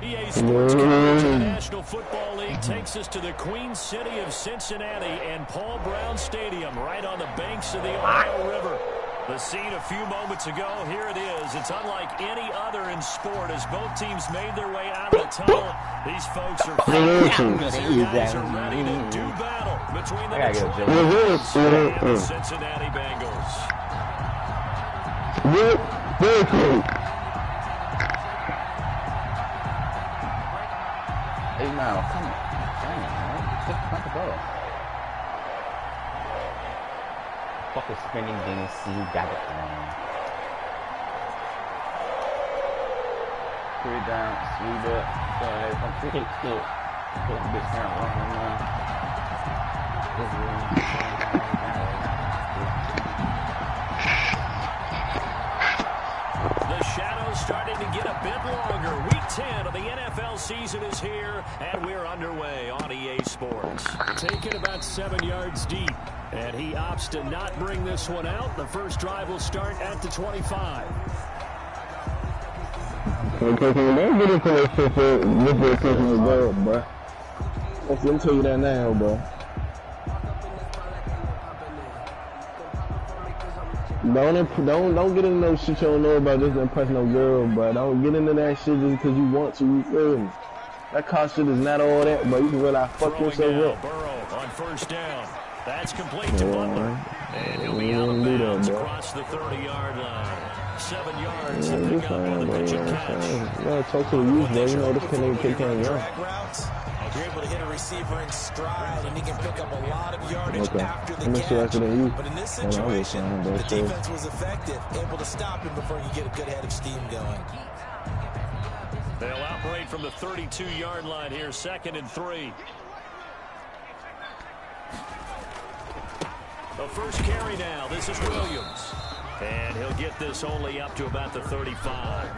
EA Sports coverage of the National Football League takes us to the Queen City of Cincinnati and Paul Brown Stadium right on the banks of the Ohio River. The scene a few moments ago, here it is. It's unlike any other in sport as both teams made their way out of the tunnel. These folks are guys are ready to do battle between the Detroit and the Cincinnati Bengals. Very cool. Hey, now, come on. Damn, man. Just punt the ball. Fucking spinning DNC, got it wrong. 3 down, sweep it. Go ahead, come kick it. Put the bitch down, run. The shadows starting to get a bit longer. Week 10 of the NFL season is here, and we're underway on EA Sports. Taken about 7 yards deep, and he opts to not bring this one out. The first drive will start at the 25. Don't get into that shit for this personal goal, bro. Let me tell you that now, bro. Don't get into no shit you don't know about just impressing no girl, bro. Don't get into that shit just because you want to, you feel me? That car shit is not all that, but you can realize fuck yourself up. Burrow on first down. That's complete to Butler. And he'll be out of bounds across the 30-yard line. 7 yards to pick up on the pitch and catch. Yeah, talk to the youth, bro. You know this kid ain't kick can't run. You're able to hit a receiver in stride, and he can pick up a lot of yardage after the catch. But in this situation, the defense was effective, able to stop him before you get a good head of steam going. They'll operate from the 32-yard line here, 2nd and 3. The first carry now. This is Williams. And he'll get this only up to about the 35.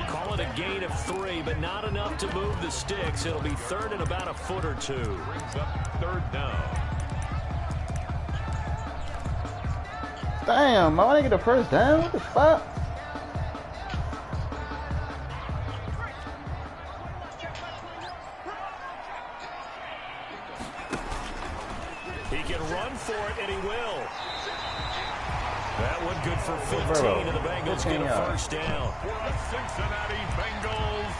Call it a gain of 3, but not enough to move the sticks. It'll be 3rd and about a foot or 2. Brings up 3rd down. Damn, I want to get the first down. What the fuck? He can run for it, and he will. That one good for 15, and the Bengals get a first down. The Cincinnati Bengals.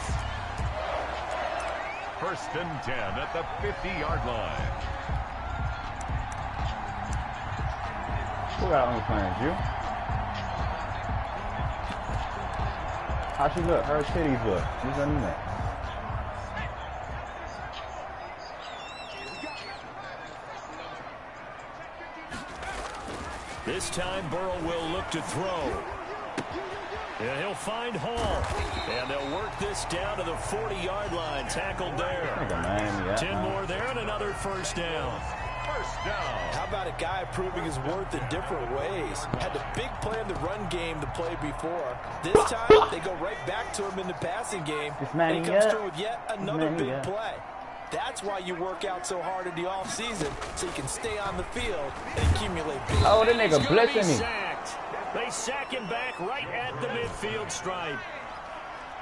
1st and 10 at the 50-yard line. Who got on the plans? You? How she look? Her titties look. Who's on that? This time, Burrow will look to throw. And he'll find Hall. And they'll work this down to the 40-yard line. Tackled there. 10 more there and another first down. First down. How about a guy proving his worth in different ways? Had the big play in the run game to play before. This time, they go right back to him in the passing game. And he comes through with yet another big play. That's why you work out so hard in the offseason, so you can stay on the field and accumulate big. Oh, that nigga blitzing me. They sack him back right at the midfield stripe.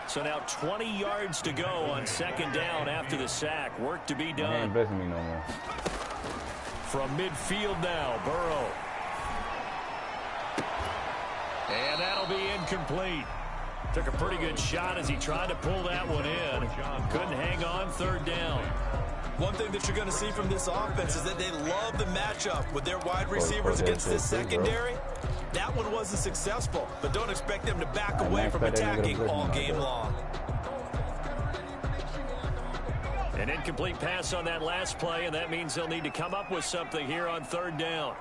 So now 20 yards to go on 2nd down after the sack. Work to be done. Ain't blitzing me no more. From midfield now, Burrow. And that'll be incomplete. Took a pretty good shot as he tried to pull that one in. Couldn't hang on, 3rd down. One thing that you're going to see from this offense is that they love the matchup with their wide receivers against this secondary. That one wasn't successful, but don't expect them to back away from attacking all game long. An incomplete pass on that last play, and that means they'll need to come up with something here on 3rd down.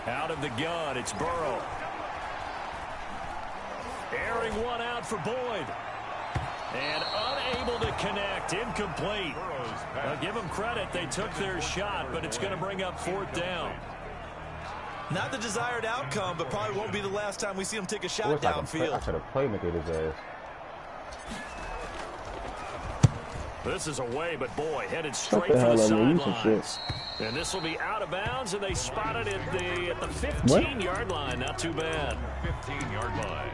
Out of the gun, it's Burrow. Airing one out for Boyd. And unable to connect, incomplete. I'll give them credit, they took their shot, but it's going to bring up 4th down. Not the desired outcome, but probably won't be the last time we see him take a shot downfield. I should have playmaker his ass. This is away, but boy, headed straight for the sidelines. And this will be out of bounds, and they spotted it at the 15-yard line. Not too bad. 15-yard line.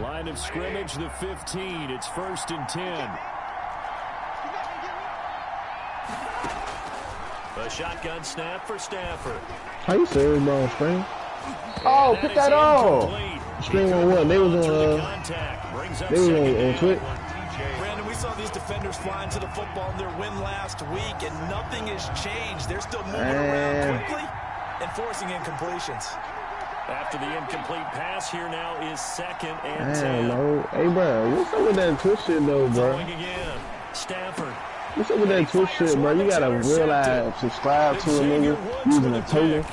Line of scrimmage, the 15. It's 1st and 10. A shotgun snap for Stafford. How you say it on string? Oh, pick that off. String on what? They was on Twitch. Brandon, we saw these defenders flying to the football in their win last week, and nothing has changed. They're still moving around quickly and forcing incompletions. After the incomplete pass, here now is 2nd and 10. No. Hey, bro, what's up with that Twitch shit, though, bro? Throwing again. Stafford. What's up with that Twitch shit, bro? You gotta realize, subscribe to a nigga using a token. And he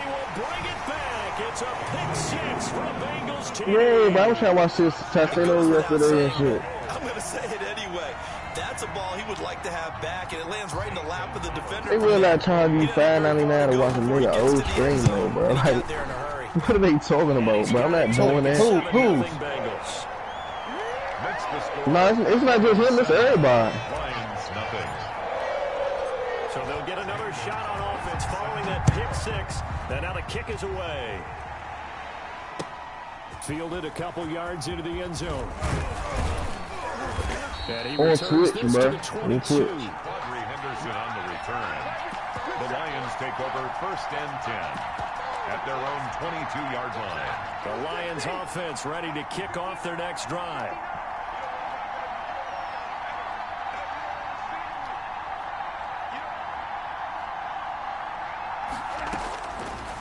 will bring it back. It's a pick 6 for a Bengals team. Yeah, bro, I was trying to watch this Tassino yesterday and shit. I'm going to say it anyway. That's a ball he would like to have back, and it lands right in the lap of the defender. They realize charge you $5.99 to watch a nigga old stream, though, bro. Like, what are they talking about, bro? I'm not doing that. Who? No, it's not just him, it's everybody. So they'll get another shot on offense following that pick 6. And now the kick is away. Fielded a couple yards into the end zone. And he returns this to the 22. Audrey Henderson on the return. The Lions take over 1st and 10 at their own 22-yard line. The Lions offense ready to kick off their next drive.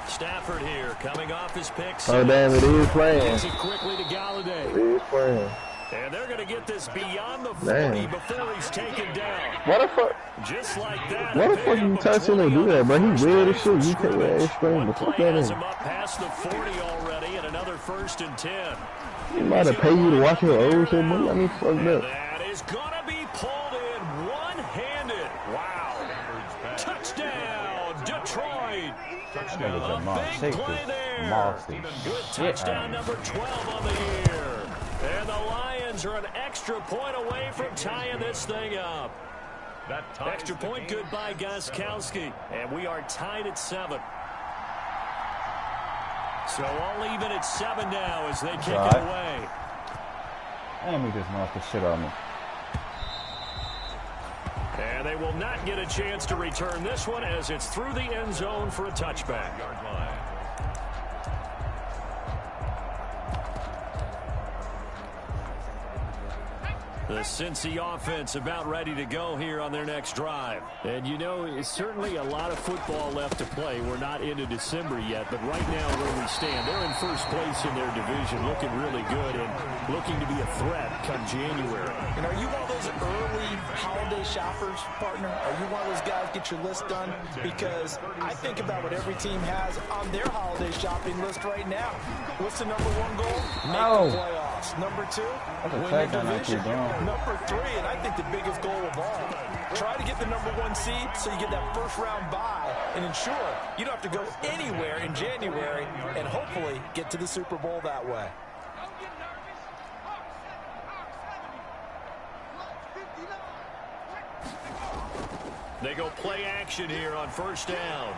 Stafford here, coming off his pick. Oh, damn, it is playing. It quickly to Galladay. It is playing. And they're going to get this beyond the 40 before he's taken down. What the fuck? Just like that. What the fuck you touching or do that, bro? He weird as shit. You take that extreme, but fuck that in. Him up past the 40 already, and another 1st and 10. He might have paid you to watch your old shit, but let me fuck up. That is going to be pulled in one-handed. Wow. Touchdown, Detroit. Touchdown. Big play there. Good touchdown number 12 on the year. And the Lions are an extra point away from tying this thing up. Extra point good by Gostkowski. And we are tied at 7. So all even at 7 now as they kick it away. And we just knocked the shit out of me. And they will not get a chance to return this one as it's through the end zone for a touchback. The Cincy offense about ready to go here on their next drive. And you know, it's certainly a lot of football left to play. We're not into December yet, but right now where we stand, they're in first place in their division, looking really good and looking to be a threat come January. And are you one of those early holiday shoppers, partner? Are you one of those guys get your list done? Because I think about what every team has on their holiday shopping list right now. What's the number 1 goal? Make the playoffs. Number 2, win your division. Number 3, and I think the biggest goal of all, try to get the number 1 seed so you get that first round bye and ensure you don't have to go anywhere in January and hopefully get to the Super Bowl that way. They go play action here on 1st down.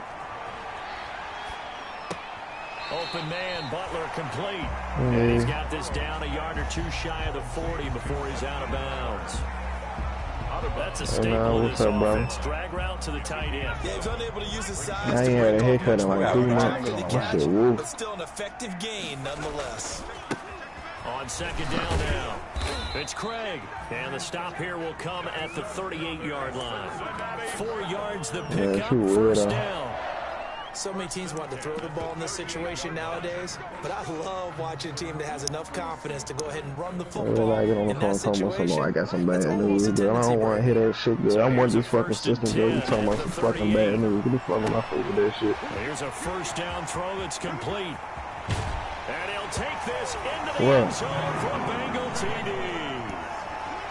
Open man, Butler complete. And he's got this down a yard or 2 shy of the 40 before he's out of bounds. That's a staple of this offense. Drag route to the tight end. Yeah, he's unable to use his size. I ain't had a haircut in like 3 months. But still an effective gain nonetheless. On 2nd down now. It's Craig. And the stop here will come at the 38-yard line. 4 yards the pickup, 1st down. So many teams want to throw the ball in this situation nowadays, but I love watching a team that has enough confidence to go ahead and run the football. I get on the phone talking about something. I got some bad news, girl. I don't want to hear that shit, girl. I want this fucking system, girl. You talking about some fucking bad news. Get the fuck on my face with that shit. Here's a first down throw that's complete. And he'll take this into the end zone for a Bengal TD.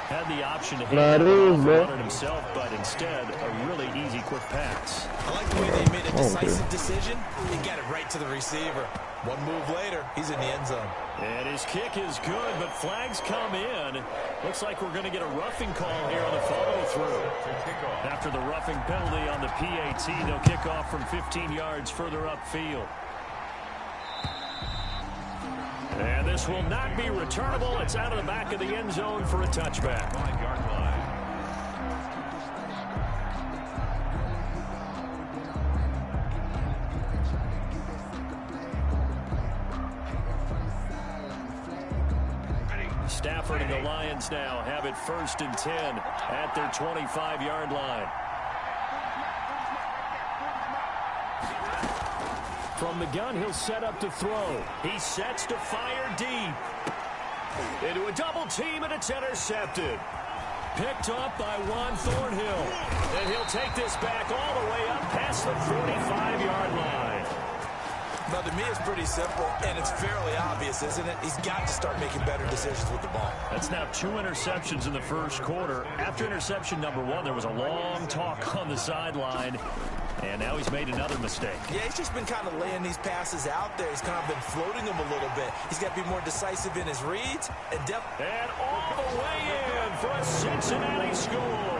Had the option to hand it himself, but instead a really easy quick pass. I like the way they made a decisive decision. They got it right to the receiver. One move later, he's in the end zone. And his kick is good, but flags come in. Looks like we're going to get a roughing call here on the follow-through. After the roughing penalty on the PAT, they'll kick off from 15 yards further upfield. And this will not be returnable. It's out of the back of the end zone for a touchback. 5-yard line. Stafford and the Lions now have it 1st and 10 at their 25-yard line. From the gun, he'll set up to throw. He sets to fire deep. Into a double team, and it's intercepted. Picked up by Juan Thornhill. And he'll take this back all the way up past the 45-yard line. Now, to me, it's pretty simple, and it's fairly obvious, isn't it? He's got to start making better decisions with the ball. That's now 2 interceptions in the first quarter. After interception number 1, there was a long talk on the sideline. And now he's made another mistake. Yeah, he's just been kind of laying these passes out there. He's kind of been floating them a little bit. He's got to be more decisive in his reads. And all the way in for a Cincinnati score.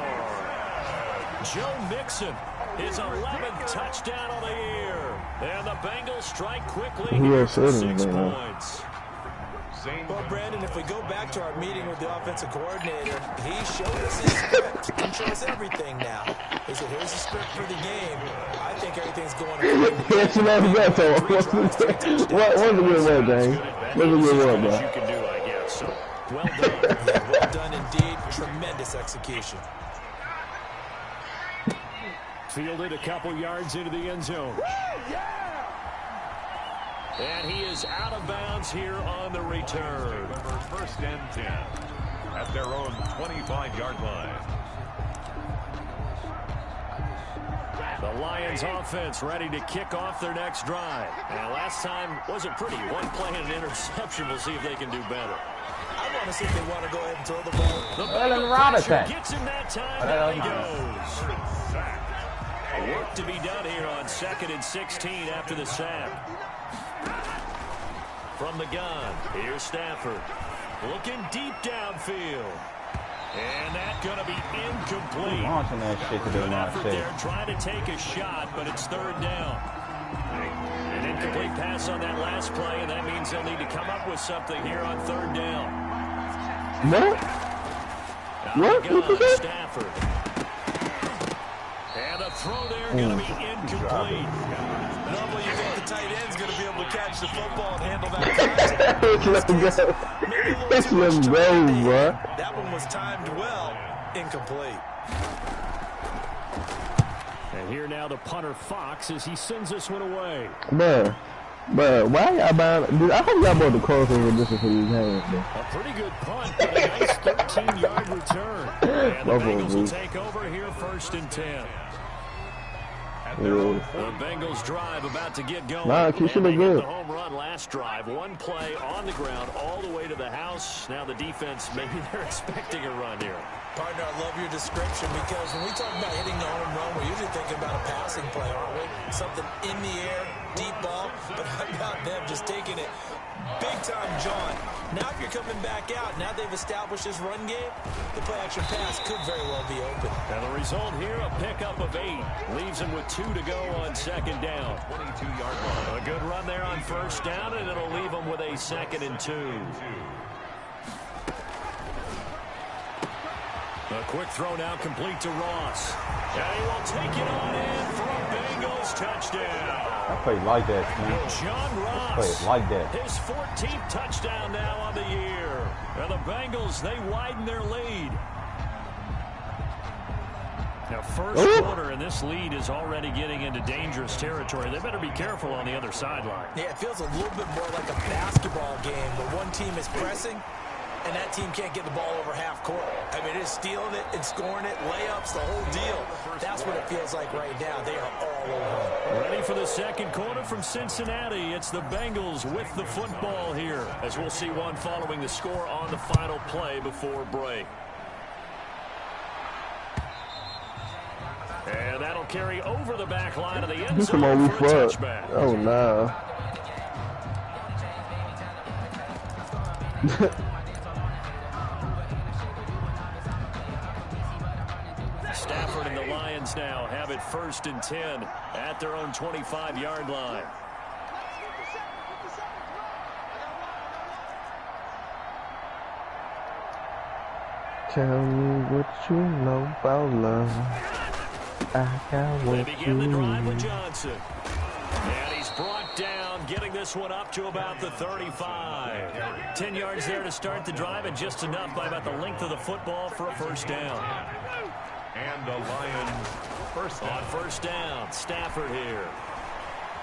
Joe Mixon, his 11th touchdown of the year. And the Bengals strike quickly here for 6 points. Well, Brandon, if we go back to our meeting with the offensive coordinator, he showed us his script. He shows everything now. He said, here's the script for the game. I think everything's going according to Yes, you know that, though. What's a good word, Dang? What's a good word, bro? You can do, I guess. So, well done. Yeah, well done indeed. Tremendous execution. Fielded a couple yards into the end zone. And he is out of bounds here on the return. 1st and 10 at their own 25-yard line. The Lions offense ready to kick off their next drive. And last time wasn't pretty. 1 play and an interception. We'll see if they can do better. I want to see if they want to go ahead and throw the ball. The Robinson gets him that time. Down he goes. Work to be done here on 2nd and 16 after the sack. From the gun, here's Stafford. Looking deep downfield. And that's going to be incomplete. Launching that shit to Good effort there, trying to take a shot, but it's 3rd down. An incomplete pass on that last play, and that means they'll need to come up with something here on 3rd down. What? Stafford. And a throw there going to be incomplete. Normally you think the tight end's going to be able to catch the football and handle that contact. Let's let him go, bro. That one was timed well. Incomplete. And here now the punter Fox as he sends this one away. Bruh, why y'all buying? Dude, I hope y'all bought the crossover distance for these games, man. A pretty good punt, but a nice 13-yard return. And the Bengals will take over here 1st and 10. The Bengals drive about to get going. Nah, keep it good. The home run last drive. 1 play on the ground all the way to the house. Now the defense, maybe they're expecting a run here. Partner, I love your description because when we talk about hitting the home run, we're usually thinking about a passing play, aren't we? Something in the air, deep ball, but how about them just taking it big time, John? Now if you're coming back out, now they've established this run game, the play-action pass could very well be open. And the result here, a pickup of 8. Leaves him with 2 to go on 2nd down. 22-yard line. A good run there on 1st down, and it'll leave him with a 2nd and 2. A quick throw now complete to Ross. And he will take it on in for a Bengals touchdown. I play like that, man. John Ross. Play like that. His 14th touchdown now on the year. And the Bengals, they widen their lead. Now, first quarter, and this lead is already getting into dangerous territory. They better be careful on the other sideline. Yeah, it feels a little bit more like a basketball game where one team is pressing and that team can't get the ball over half court. I mean, it is stealing it and scoring it, layups, the whole deal. That's what it feels like right now. They are all over. Ready for the second quarter from Cincinnati. It's the Bengals with the football here, as we'll see one following the score on the final play before break. And that'll carry over the back line of the end zone for a touchback. Oh, no. Stafford and the Lions now have it 1st and 10 at their own 25-yard line. Tell me what you know about love. I got what they begin the you drive with need. Johnson. And he's brought down, getting this one up to about the 35. 10 yards there to start the drive, and just enough by about the length of the football for a first down. And the Lions first down. On first down, Stafford here.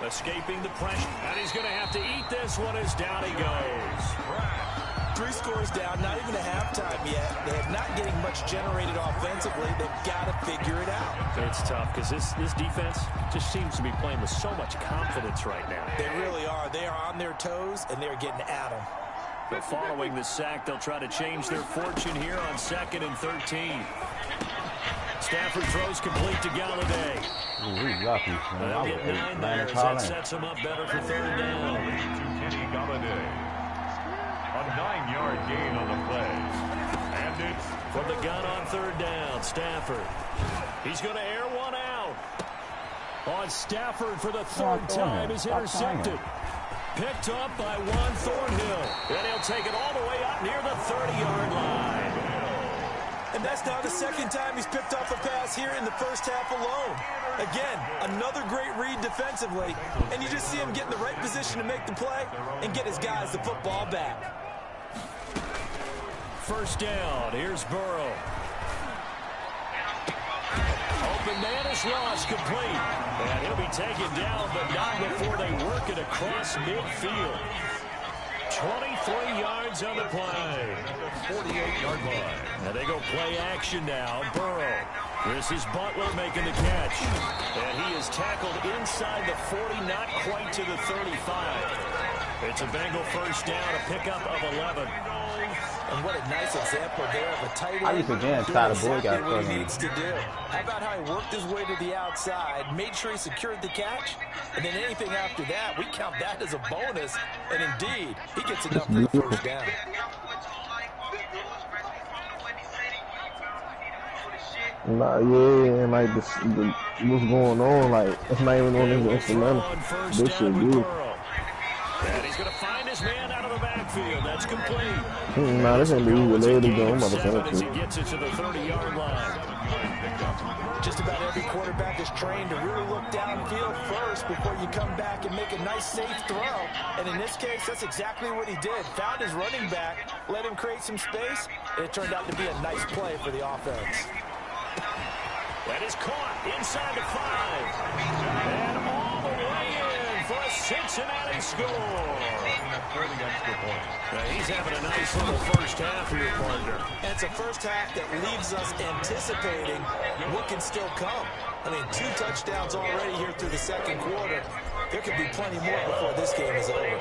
Escaping the pressure. And he's going to have to eat this one as down he goes. 3 scores down, not even a halftime yet. They're not getting much generated offensively. They've got to figure it out. It's tough because this defense just seems to be playing with so much confidence right now. They really are. They are on their toes, and they're getting at them. But following the sack, they'll try to change their fortune here on 2nd and 13. Stafford throws complete to Galladay. Ooh, lucky. They'll get 9 there as that sets him up better for 3rd down. To Kenny Galladay. A 9-yard gain on the play. And it's from the gun on 3rd down. Stafford. He's going to air one out. On Stafford for the 3rd time is intercepted. Picked up by Juan Thornhill. And he'll take it all the way up near the 30-yard line. And that's now the 2nd time he's picked off a pass here in the first half alone. Again, another great read defensively. And you just see him get in the right position to make the play and get his guys the football back. First down. Here's Burrow. Open man is lost, complete. And he'll be taken down, but not before they work it across midfield. 23 yards on the play. 48-yard line. And they go play action now. Burrow. This is Butler making the catch. And he is tackled inside the 40, not quite to the 35. It's a Bengal first down, a pickup of 11. And what a nice example there of a tight end. I used to jam inside a boy got what he needs to do. How about how he worked his way to the outside, made sure he secured the catch, and then anything after that, we count that as a bonus. And indeed, he gets enough for the first down. Nah, yeah, and like what's going on, like it's not even on his instrumental. This shit good. And he's going to find his man out of the backfield. That's complete. Nah, this ain't the easy way to go. I'm about to finish As it. he gets it to the 30-yard line. Just about every quarterback is trained to really look downfield first before you come back and make a nice, safe throw. And in this case, that's exactly what he did. Found his running back, let him create some space, and it turned out to be a nice play for the offense. That is caught inside the 5. And all the way in for a Cincinnati score. Now he's having a nice little first half here, partner. And it's a first half that leaves us anticipating what can still come. I mean, 2 touchdowns already here through the 2nd quarter. There could be plenty more before this game is over.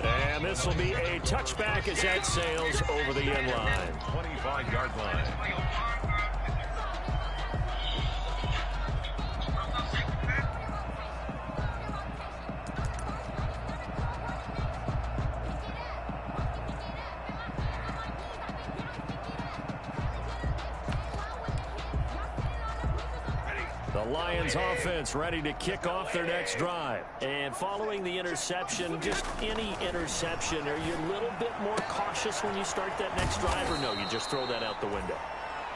And this will be a touchback as that sails over the end line. 25-yard line. The Lions offense ready to kick off their next drive. And following the interception, just any interception, are you a little bit more cautious when you start that next drive, or no, you just throw that out the window?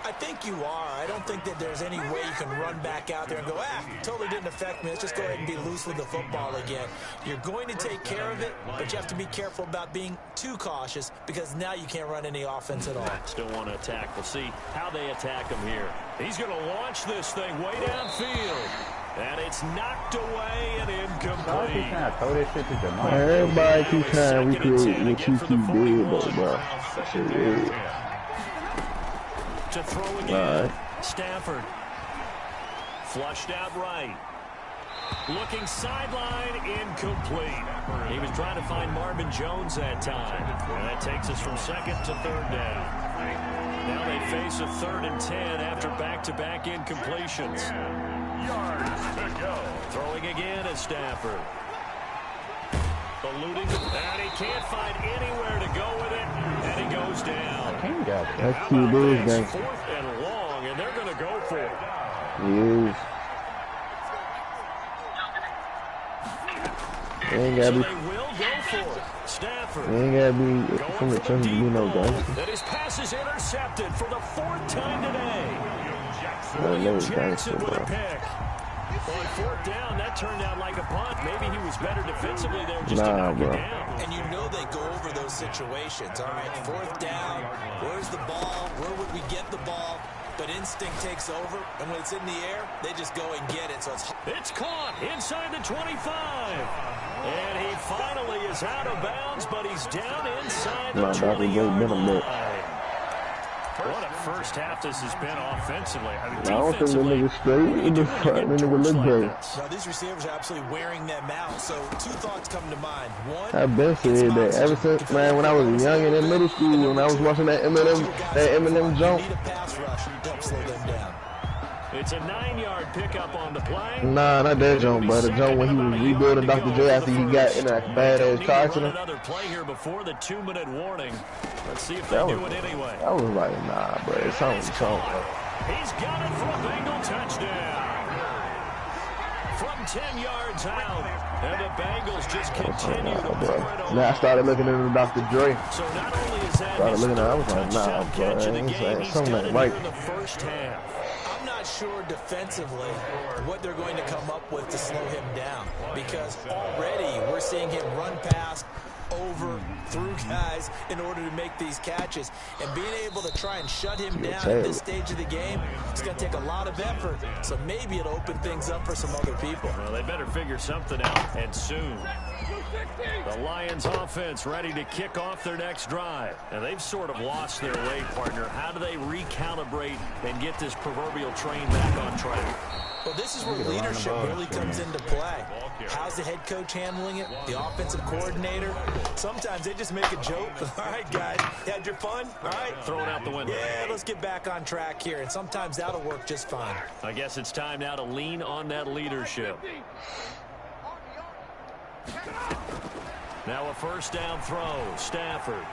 I think you are. I don't think that there's any way you can run back out there and go, totally didn't affect me. Let's just go ahead and be loose with the football again. You're going to take care of it, but you have to be careful about being too cautious because now you can't run any offense at all. Still want to attack. We'll see how they attack him here. He's going to launch this thing way downfield. And it's knocked away and incomplete. Everybody keeps trying to recreate what you keep doing, bro. To throw again. Stafford. Flushed out right. Looking sideline, incomplete. He was trying to find Marvin Jones that time. And that takes us from second to third down. Now they face a 3rd and 10 after back-to-back incompletions. Yards to go. Throwing again is Stafford. Eluding, and he can't find anywhere to go with it, and he goes down. That's too big, guys. 4th and long, and they're going to go for it. Yes. Ain't gotta be. So they will go for it. Stafford. Ain't gotta be from the turn to be no guys. That his pass is intercepted for the 4th time today. William Jackson with a pick. Well, on 4th down, that turned out like a punt. Maybe he was better defensively there just to knock it down. And you know they go over those situations. All right, 4th down, where's the ball? Where would we get the ball? But instinct takes over, and when it's in the air, they just go and get it. So it's caught inside the 25. And he finally is out of bounds, but he's down inside the 20-yard line. What a first half this has been offensively. I mean, I don't think the nigga straight in the front. The nigga look great. Now, these receivers are absolutely wearing them out. So, 2 thoughts come to mind. One, I've been saying that ever since, man, when I was young and in middle school, when I was watching that Eminem jump. Need a pass rush to help slow them down. It's a 9-yard pickup on the play. Nah, not that jump, but the jump when he was rebuilding Dr. J after he got in a badass car accident. Another play here before the 2-minute warning. Let's see if they do it anyway. I was like, nah, bro, it's something. He's got it for a Bengal touchdown. From 10 yards out, and the Bengals just continue to pour it on. Now I started looking into Dr. Dre. So not only is that started looking at it, I was like, nah, bro, he's something done it right. here in the first half. I'm not sure defensively what they're going to come up with to slow him down, because already we're seeing him run past, over, through guys in order to make these catches. And being able to try and shut him down at this stage of the game, it's going to take a lot of effort. So maybe it'll open things up for some other people. Well, they better figure something out, and soon. The Lions offense ready to kick off their next drive. And they've sort of lost their way, partner. How do they recalibrate and get this proverbial train back on track? Well, this is where leadership really comes into play. How's the head coach handling it? The offensive coordinator? Sometimes they just make a joke. All right, guys, you had your fun? All right. Throw it out the window. Yeah, let's get back on track here. And sometimes that'll work just fine. I guess it's time now to lean on that leadership. Now a first down throw. Stafford.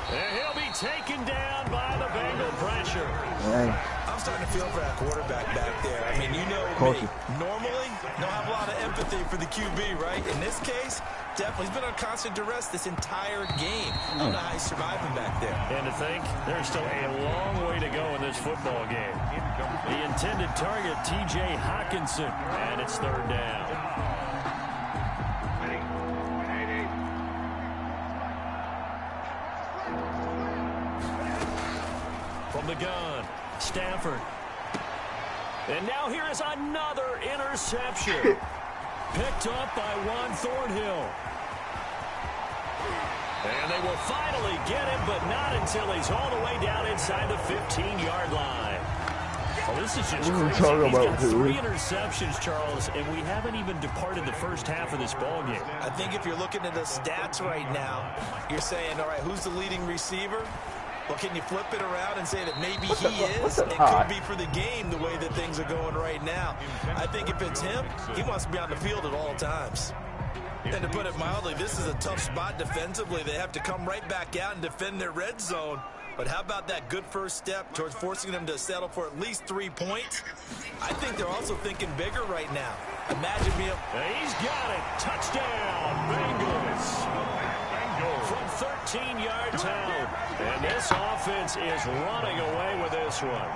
And he'll be taken down by the Bengal pressure. I'm starting to feel for that quarterback back there. I mean, you know me. Normally, don't have a lot of empathy for the QB, right? In this case, definitely. He's been on constant duress this entire game. I don't know how he's surviving back there. And to think, there's still a long way to go in this football game. The intended target, T.J. Hawkinson, and it's third down. From the gun, Stafford. And now here is another interception. Picked up by Juan Thornhill. And they will finally get him, but not until he's all the way down inside the 15-yard line. Well, this is just crazy. He's got 3 interceptions, Charles, and we haven't even departed the first half of this ballgame. I think if you're looking at the stats right now, you're saying, all right, who's the leading receiver? Well, can you flip it around and say that maybe he is? It could be for the game the way that things are going right now. I think if it's him, he wants to be on the field at all times. And to put it mildly, this is a tough spot defensively. They have to come right back out and defend their red zone. But how about that good first step towards forcing them to settle for at least 3 points? I think they're also thinking bigger right now. Imagine being... He's got it. Touchdown, Bengals. from 13 yards out. And this offense is running away with this one.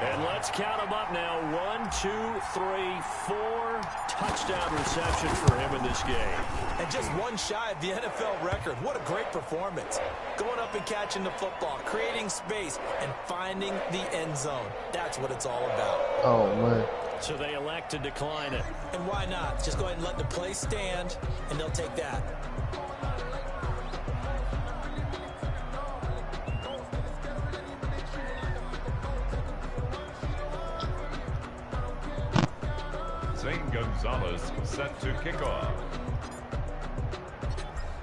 And let's count them up now. 1, 2, 3, 4 touchdown receptions for him in this game. And just one shy of the NFL record. What a great performance. Going up and catching the football, creating space, and finding the end zone. That's what it's all about. Oh, man. So they elect to decline it. And why not? Just go ahead and let the play stand, and they'll take that. Zane Gonzalez set to kick off.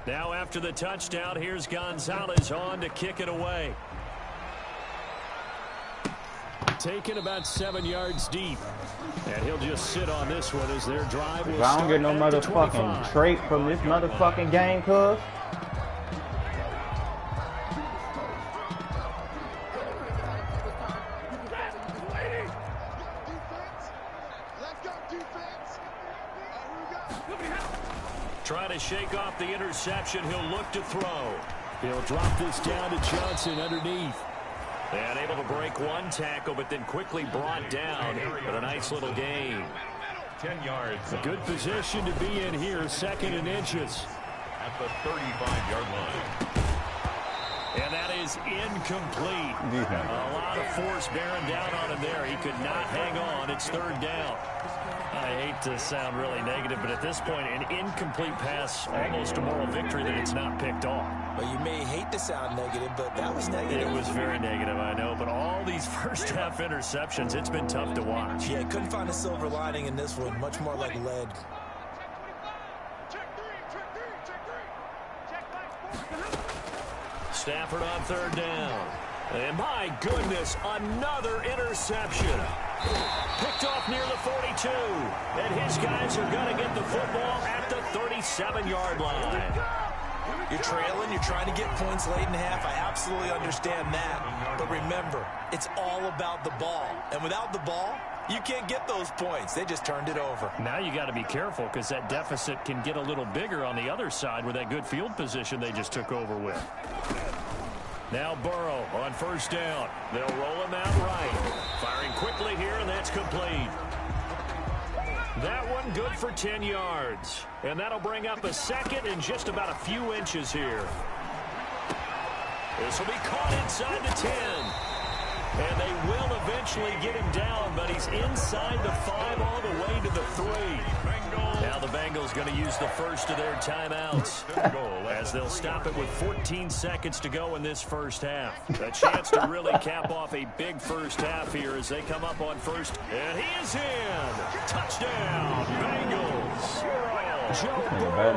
Now after the touchdown, here's Gonzalez on to kick it away. Taken about 7 yards deep. And he'll just sit on this one as their drive will I don't get no motherfucking trait from this motherfucking game, cuz. Trying to shake off the interception. He'll look to throw. He'll drop this down to Johnson underneath. And able to break one tackle, but then quickly brought down. But a nice little gain. 10 yards. A good position to be in here, 2nd and inches. At the 35-yard line. And that is incomplete. A lot of force bearing down on him there. He could not hang on. It's 3rd down. I hate to sound really negative, but at this point, an incomplete pass, almost a moral victory that it's not picked off. Well, you may hate to sound negative, but that was negative. It was very negative, I know, but all these first-half interceptions, it's been tough to watch. Yeah, couldn't find a silver lining in this one. Much more like lead. Stafford on 3rd down. And my goodness, another interception. Picked off near the 42. And his guys are going to get the football at the 37-yard line. You're trailing, you're trying to get points late in half. I absolutely understand that. But remember, it's all about the ball. And without the ball, you can't get those points. They just turned it over. Now you got to be careful because that deficit can get a little bigger on the other side with that good field position they just took over with. Now Burrow on 1st down. They'll roll him out right. Firing quickly here, and that's complete. That one good for 10 yards. And that'll bring up a 2nd and just about a few inches here. This will be caught inside the 10. And they will eventually get him down, but he's inside the 5 all the way to the 3. Now the Bengals going to use the first of their timeouts as they'll stop it with 14 seconds to go in this first half. A chance to really cap off a big first half here as they come up on 1st. And he is in. Touchdown, Bengals. Joe Burrow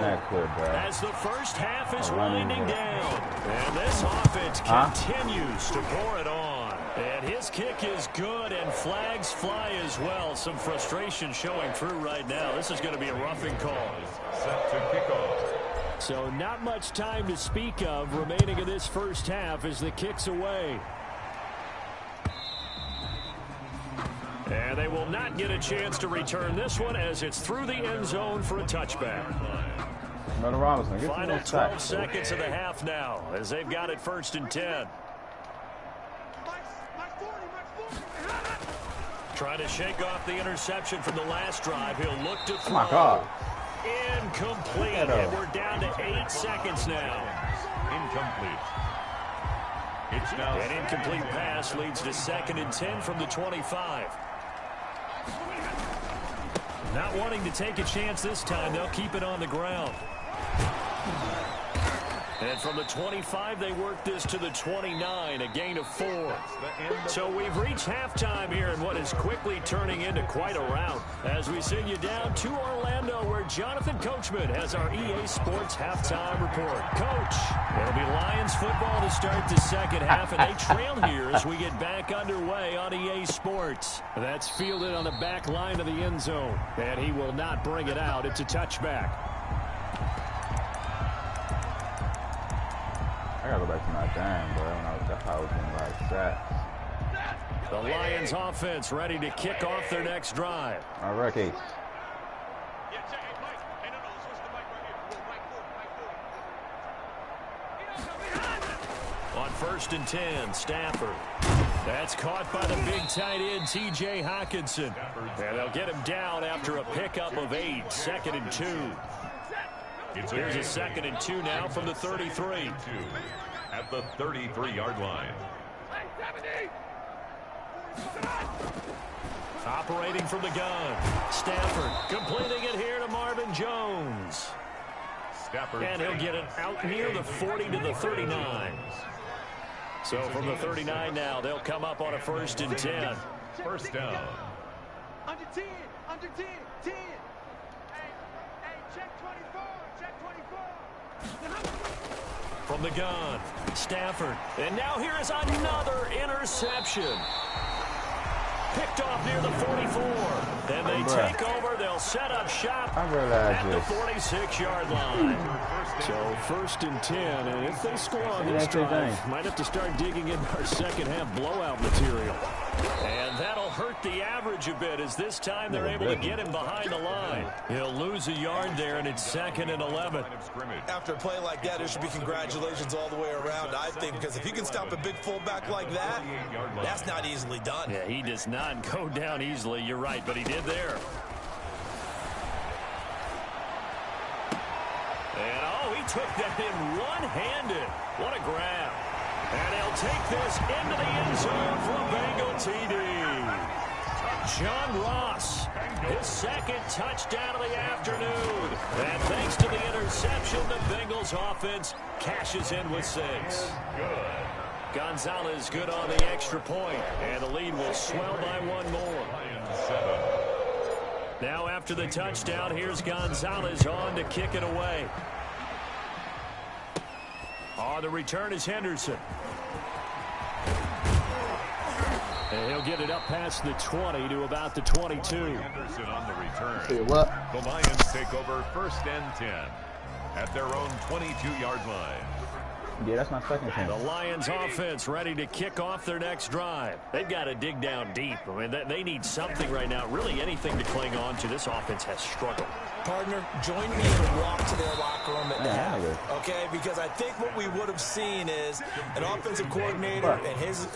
as the first half is winding down. And this offense continues to pour it on. And his kick is good, and flags fly as well. Some frustration showing through right now. This is going to be a roughing call. Set to kick off. So not much time to speak of remaining in this first half as the kick's away. And they will not get a chance to return this one as it's through the end zone for a touchback. Final 12 seconds of the half now as they've got it 1st and 10. Trying to shake off the interception from the last drive. He'll look to throw. Oh, my God. Incomplete. And we're down to 8 seconds now. Incomplete. It's now An incomplete pass leads to 2nd and 10 from the 25. Not wanting to take a chance this time, they'll keep it on the ground. And from the 25, they work this to the 29, a gain of 4. So we've reached halftime here in what is quickly turning into quite a rout. As we send you down to Orlando, where Jonathan Coachman has our EA Sports halftime report. Coach, it'll be Lions football to start the second half, and they trail here as we get back underway on EA Sports. That's fielded on the back line of the end zone, and he will not bring it out. It's a touchback. I gotta go back to my game, bro. That's how I was getting like sacks. The Lions offense ready to kick off their next drive. All right, Ricky. 1st and 10. Stafford. That's caught by the big tight end, T.J. Hockenson. And they'll get him down after a pickup of 8. 2nd and 2. Here's a 2nd and 2 now from the 33. At the 33-yard line. Operating from the gun. Stafford completing it here to Marvin Jones. Stafford. And he'll get it out near the 40 to the 39. So from the 39 now, they'll come up on a 1st and 10. First down. Under 10, under 10, 10. Hey, check 24, check 24. From the gun, Stafford. And now here is another interception. Picked off near the 44. Then they take over. They'll set up shop at the 46-yard line. So 1st and 10. And if they score on this drive, might have to start digging in our second half blowout material. And that'll hurt the average a bit as this time they're able to get him behind the line. He'll lose a yard there, and it's 2nd and 11. After a play like that, there should be congratulations all the way around, I think, because if you can stop a big fullback like that, that's not easily done. Yeah, he does not go down easily. You're right, but he did there. And, oh, he took that in one-handed. What a grab. And he'll take this into the end zone for a Bengal TD. John Ross, his 2nd touchdown of the afternoon. And thanks to the interception, the Bengals offense cashes in with 6. Good. Gonzalez good on the extra point, and the lead will swell by 1 more. Now after the touchdown, here's Gonzalez on to kick it away. The return is Henderson. And he'll get it up past the 20 to about the 22. Henderson on the return. Say what? The Lions take over 1st and 10 at their own 22-yard line. Yeah, that's my 2nd team. The Lions offense ready to kick off their next drive. They've got to dig down deep. I mean, they need something right now, really anything to cling on to. This offense has struggled. Partner, join me in a walk to their locker room at the half, okay? Because I think what we would have seen is an offensive coordinator and his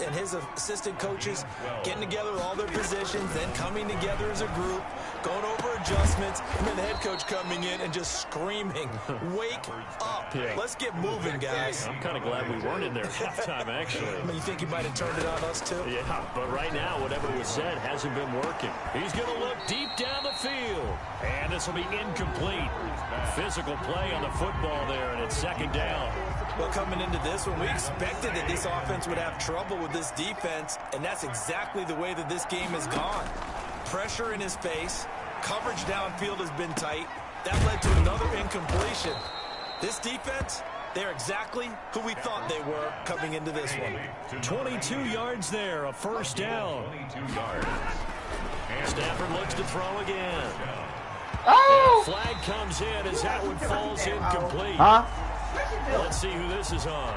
assistant coaches getting together with all their positions, then coming together as a group, going over adjustments, and then the head coach coming in and just screaming, "Wake up! Yeah. Let's get moving, guys." I'm kind of glad we weren't in there at halftime, actually. I mean, you think he might have turned it on us, too? Yeah, but right now, whatever was said hasn't been working. He's going to look deep down the field. And this will be incomplete. Physical play on the football there, and it's 2nd down. Well, coming into this one, we expected that this offense would have trouble with this defense, and that's exactly the way that this game has gone. Pressure in his face. Coverage downfield has been tight. That led to another incompletion. This defense, they're exactly who we thought they were coming into this one. 22 yards there, a 1st down. 22 yards. Stafford looks to throw again. Oh! And a flag comes in as that one falls incomplete. Huh? Let's see who this is on.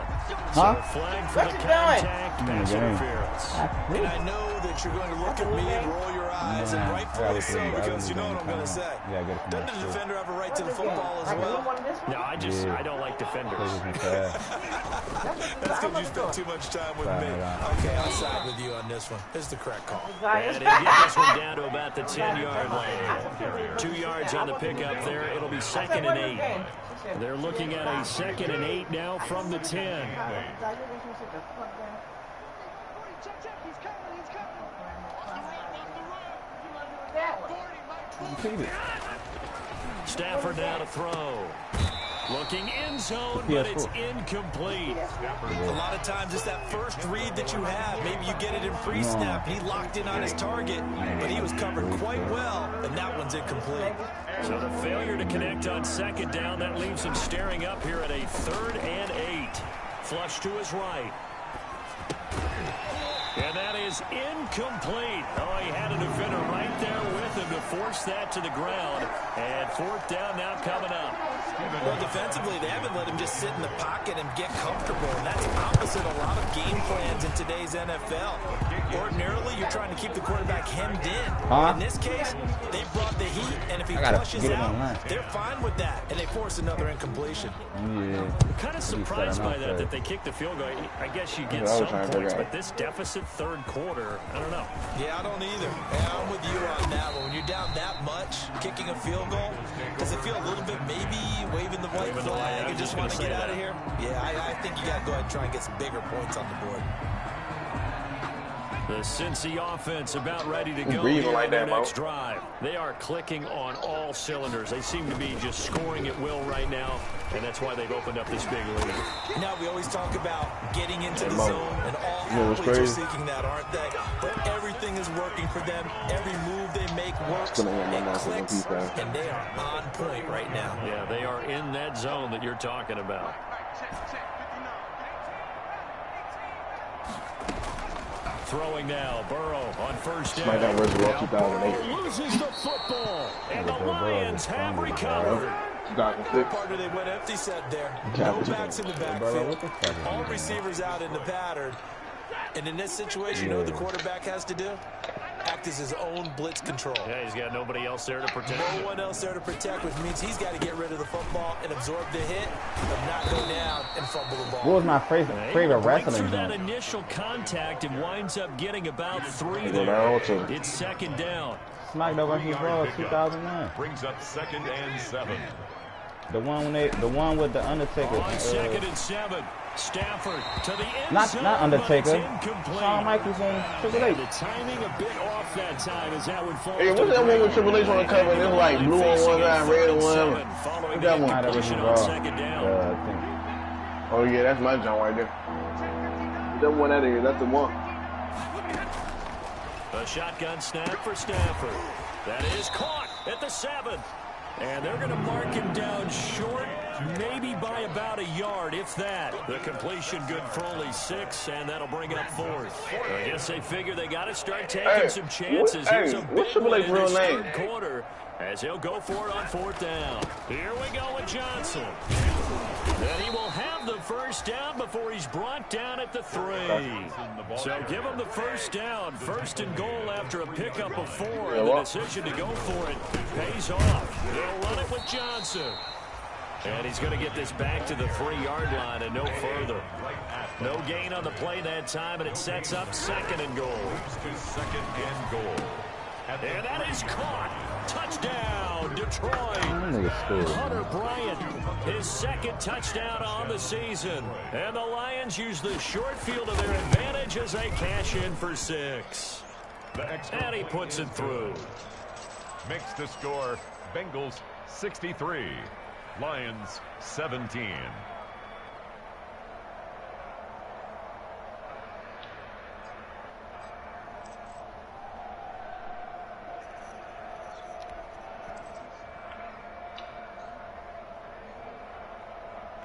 Huh? So a flag for the contact, pass interference. And I know that you're going to look at me and roll your eyes, and rightfully so, because you know what I'm going to say. Doesn't the defender have a right to the football as well? No, I don't like defenders. That's because you spent too much time with me. Okay, I'll side with you on this one. This is the correct call. And they get this one down to about the 10-yard line. 2 yards on the pickup there. It'll be 2nd and 8. They're looking at a 2nd and 8 now from the 10. Stafford now to throw. Looking end zone, but it's incomplete. A lot of times it's that first read that you have. Maybe you get it in pre-snap. He locked in on his target, but he was covered quite well, and that one's incomplete. So the failure to connect on 2nd down, that leaves him staring up here at a 3rd and 8. Flush to his right. And that is incomplete. Oh, he had a defender right there with him to force that to the ground. And 4th down now coming up. Well, defensively, they haven't let him just sit in the pocket and get comfortable, and that's opposite a lot of game plans in today's NFL. Ordinarily, you're trying to keep the quarterback hemmed in. In this case, they brought the heat, and if he flushes out, they're fine with that, and they force another incompletion. I'm kind of surprised by that they kicked the field goal. I guess you get some points, but this deficit third quarter, I don't know. Yeah, I don't either. Yeah, I'm with you on that one. When you're down that much, kicking a field goal, does it feel a little bit maybe waving the white flag and just want to get out of here? Yeah, I think you got to go ahead and try and get some bigger points on the board. The Cincy offense about ready to go here on their next drive. They are clicking on all cylinders. They seem to be just scoring at will right now, and that's why they've opened up this big lead. Now, we always talk about getting into the zone, and all athletes are seeking that, aren't they? But everything is working for them. Every move they make works, it clicks, and they are on point right now. Yeah, they are in that zone that you're talking about. Throwing now, Burrow on first down. Loses the football, and the Lions have recovered. Partner, they went empty set there. No backs in the backfield. All receivers out in the pattern. And in this situation, you know what the quarterback has to do? Act as his own blitz control. Yeah, he's got nobody else there to protect. No one else there to protect, which means he's got to get rid of the football and absorb the hit, but not go down and fumble the ball. What was my favorite wrestling through that initial contact and winds up getting about 3 there. It's second down. Smacked over his ball, 2009. Brings up 2nd and 7. The one with the Undertaker. On 2nd and 7. Stafford to the end zone, not Undertaker. Shawn Michaels and Triple H. The timing a bit off that time as that would fall. Hey, what's that one with Triple H on the cover? It's like blue on one side, red on one. What's that one? On second down. Oh yeah, that's my joint right there. That one out of here, that's the one. A shotgun snap for Stafford. That is caught at the 7. And they're going to mark him down short, maybe by about a yard, if that. The completion good for only 6, and that'll bring up 4th. I guess they figure they got to start taking some chances. Here's a big one in this third quarter as he'll go for it on 4th down. Here we go with Johnson. Then he will have the first down before he's brought down at the 3. So give him the first down. 1st and goal after a pickup of 4. And the decision to go for it pays off. They'll run it with Johnson. And he's going to get this back to the 3-yard line and no further. No gain on the play that time, and it sets up 2nd and goal. 2nd and goal. And that is caught. Touchdown, Detroit. Hunter Bryant, his 2nd touchdown on the season. And the Lions use the short field to their advantage as they cash in for 6. And he puts it through. Makes the score Bengals 63, Lions 17.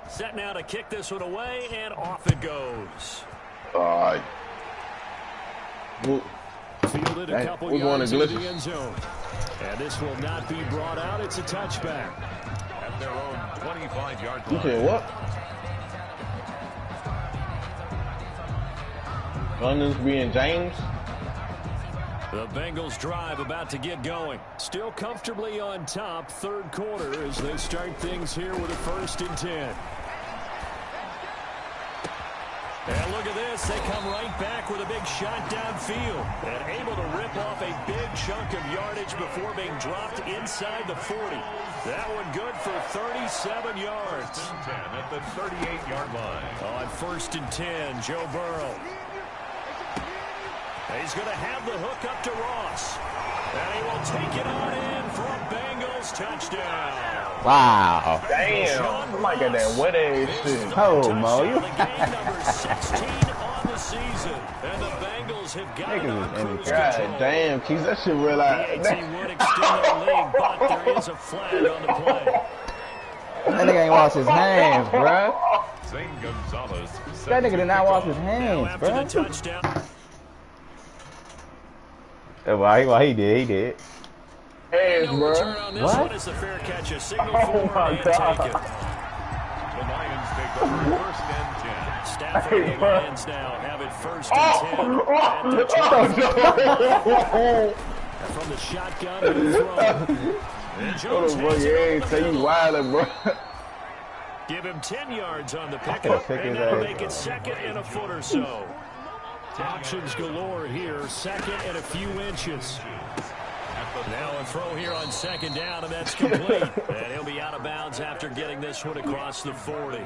Set now to kick this one away, and off it goes. Fielded a couple yards into the end zone. And this will not be brought out. It's a touchback. At their own 25-yard line. You said what? London's being James. The Bengals drive about to get going. Still comfortably on top, third quarter as they start things here with a 1st and 10. And look at this. They come right back with a big shot downfield and able to rip off a big chunk of yardage before being dropped inside the 40. That one good for 37 yards. 10 at the 38-yard line. On 1st and 10, Joe Burrow. He's going to have the hook up to Ross. And he will take it on in for a Bengals touchdown. Wow. Damn. I might get that wet ass shit. Oh, Mo. You game number 16 on the season. And the Bengals have got it on cruise control. God damn, Keith, that shit real out. The 18 would extend the lead, but there is a flag on the play. That nigga ain't washed his hands, bruh. Zane Gonzalez. That nigga did not wash his hands, After the bruh. touchdown. Well, he did. hands, No bro. return on this one as the fair catch a signal for my and God. take it. The Lions take over first and 10. Stafford and the Lions now have it first and 10 at the Oh, 25. From the shotgun to the throw. And Jones bro, has you it ain't over say the you middle. wildin', bro. Give him 10 yards on the could've pickup, took and his that'll ass, make it second and a foot or so. Options galore here, second and a few inches. Now a throw here on second down, and that's complete. And he'll be out of bounds after getting this one across the 40.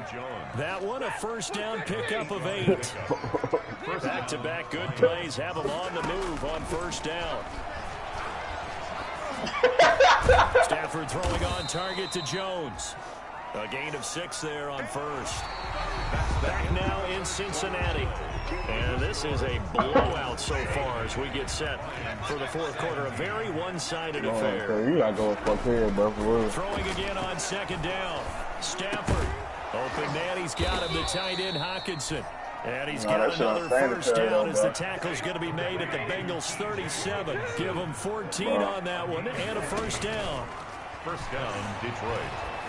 That one, a first down pickup of 8. Back-to-back good plays have him on the move on first down. Stafford throwing on target to Jones. A gain of 6 there on first. Back now in Cincinnati. And this is a blowout so far as we get set for the fourth quarter. A very one-sided affair. You gotta go fuck here, bro, for real. Throwing again on second down. Stafford. Open man, he's got him, the tight end Hockenson. And he's got another first down as the tackle's going to be made at the Bengals 37. Give him 14 on that one and a first down. First down, Detroit.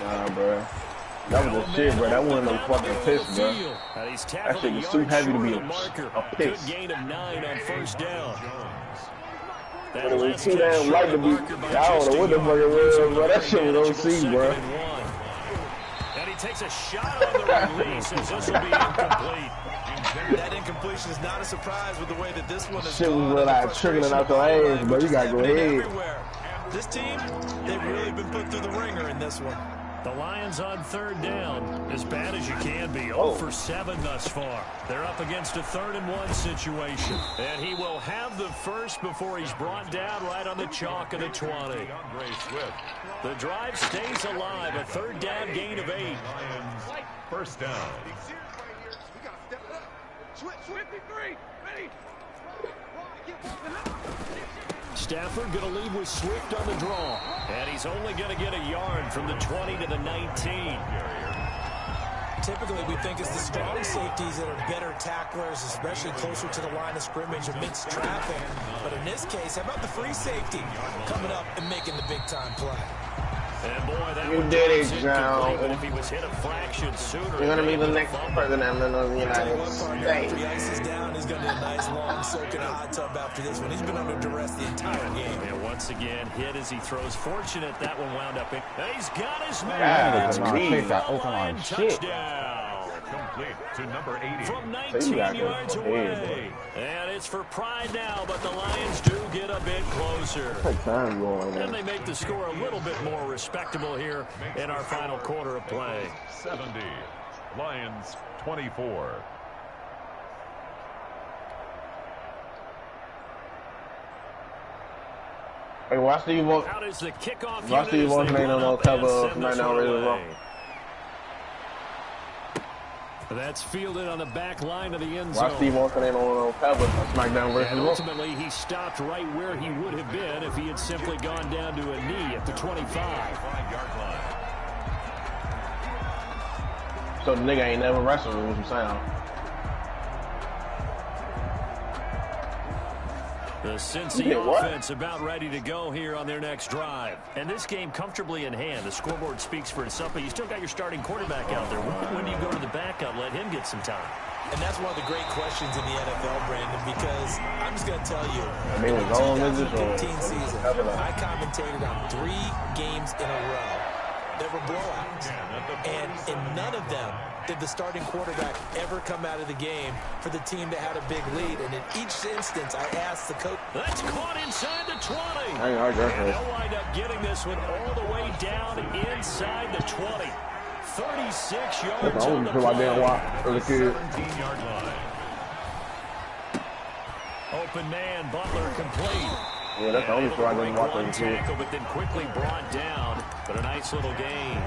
Nah, bro. That was a shit, bro. That wasn't no fucking piss, bro. That shit was too heavy to be a piss. Good gain of 9 on first down. But it was too damn light to be. I don't know what the fuck it was, bro. That shit was OC, bro. And he takes a shot on the release as this will be incomplete. That incompletion is not a surprise with the way that this one is Shit gone. was like trickling out your ass, bro. You gotta go ahead. Everywhere. This team, they've really been put through the ringer in this one. The Lions on third down, as bad as you can be, 0 for 7 thus far. They're up against a 3rd and 1 situation. And he will have the first before he's brought down right on the chalk of the 20. The drive stays alive, a 3rd down gain of 8. Lions, first down. Stafford going to lead with Swift on the draw. And he's only going to get a yard from the 20 to the 19. Typically, we think it's the strong safeties that are better tacklers, especially closer to the line of scrimmage amidst traffic. But in this case, how about the free safety coming up and making the big-time play? And boy, that You did it, John. but if he was hit a fraction sooner, You're gonna be the next president of the United States. After he ices down, he's going to be a nice long soak in a hot tub after this one. He's been under duress the entire game. And once again, hit as he throws. Fortunate that one wound up in. And he's got his man. Yeah, It's that's touchdown. Complete to number 80. From 19 yards away. And it's for pride now, but the Lions do get a bit closer. And they make the score a little bit more respectable here in our final quarter of play. 70. Lions 24. Hey, watch Steve Walker. Out is the kickoff. Watch Steve Walker ain't on no cover of Night Now Ready. That's fielded on the back line of the end zone. Watch Steve Walker ain't on no cover of SmackDown versus And ultimately, he stopped right where he would have been if he had simply gone down to a knee at the 25. So the nigga ain't never wrestled, is what you saying? The Cincy offense about ready to go here on their next drive. And this game comfortably in hand. The scoreboard speaks for itself, but you still got your starting quarterback out there. When do you go to the backup, let him get some time? And that's one of the great questions in the NFL, Brandon, because I'm just going to tell you, in the 2015 season, I commentated on 3 games in a row that were blowouts. And in none of them did the starting quarterback ever come out of the game for the team that had a big lead. And in each instance, I asked the coach. That's caught inside the 20. And they'll wind up getting this one all the way down inside the 20. 36 yards on the play. 17-yard line. Open man, Butler complete. Yeah, that's the only throw I didn't watch on the tackle, but then quickly brought down. But a nice little gain.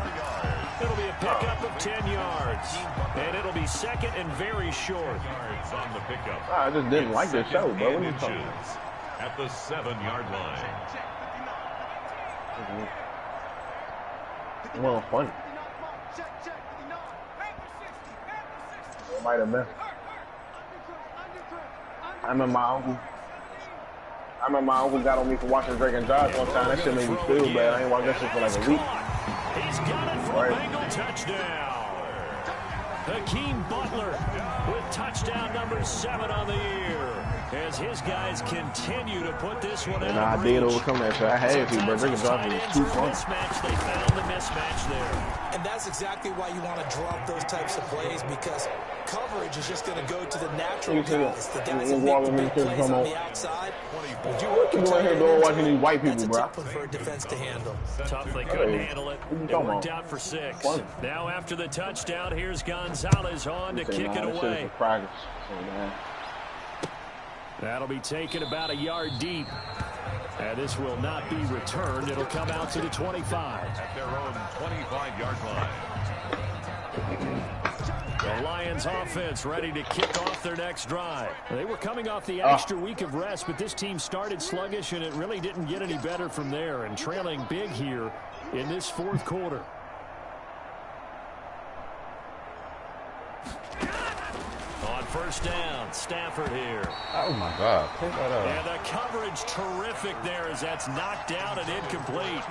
It'll be a pickup of 10 yards. And it'll be second and very short. Yards on the pickup. I just didn't like this show, bro. What are you talking at the 7-yard line. Well, funny. It might have been. I remember my uncle. I remember my uncle got on me for watching Drake and Josh one time. That shit made me feel bad. I ain't watched that shit for like a week. He's got it for a Bengal touchdown. Hakeem Butler with touchdown number 7 on the year. As his guys continue to put this one out. And I did overcome that shit. I had to, but Drake and Josh was too fun. They found the mismatch there. And that's exactly why you want to drop those types of plays, because coverage is just going to go to the natural guys. The guys that make the big plays on the outside. Would you work your here doing watching these white people, that's a bro? tough one for a defense to handle. Tough, they couldn't handle it. It worked out for 6. Now after the touchdown, here's Gonzalez on to kick it away. That'll be taken about a yard deep. And this will not be returned. It'll come out to the 25. At their own 25-yard line. The Lions offense ready to kick off their next drive. They were coming off the extra week of rest, but this team started sluggish, and it really didn't get any better from there, and trailing big here in this 4th quarter. On first down, Stafford here. Oh, my God. Pick that up. And the coverage terrific there as that's knocked down and incomplete.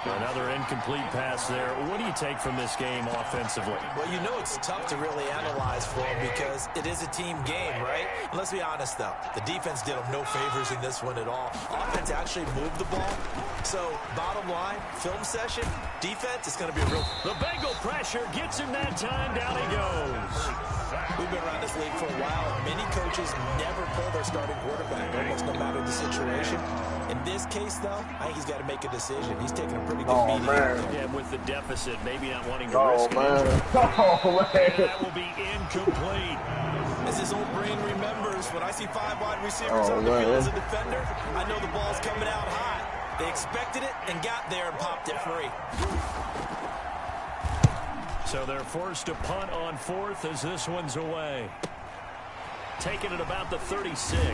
Another incomplete pass there. What do you take from this game offensively? Well, you know it's tough to really analyze for them because it is a team game, right? And let's be honest, though. The defense did them no favors in this one at all. Offense actually moved the ball. So, bottom line, film session, defense is going to be a real... The Bengal pressure gets him that time. Down he goes. We've been around this league for a while, and many coaches never pull their starting quarterback, almost no matter the situation. In this case, though, I think he's got to make a decision. He's taking a pretty good beating. Yeah, with the deficit, maybe not wanting to risk it. That will be incomplete. As his old brain remembers, when I see 5 wide receivers on the field as a defender, I know the ball's coming out hot. They expected it and got there and popped it free. So they're forced to punt on 4th as this one's away. Taking it about the 36.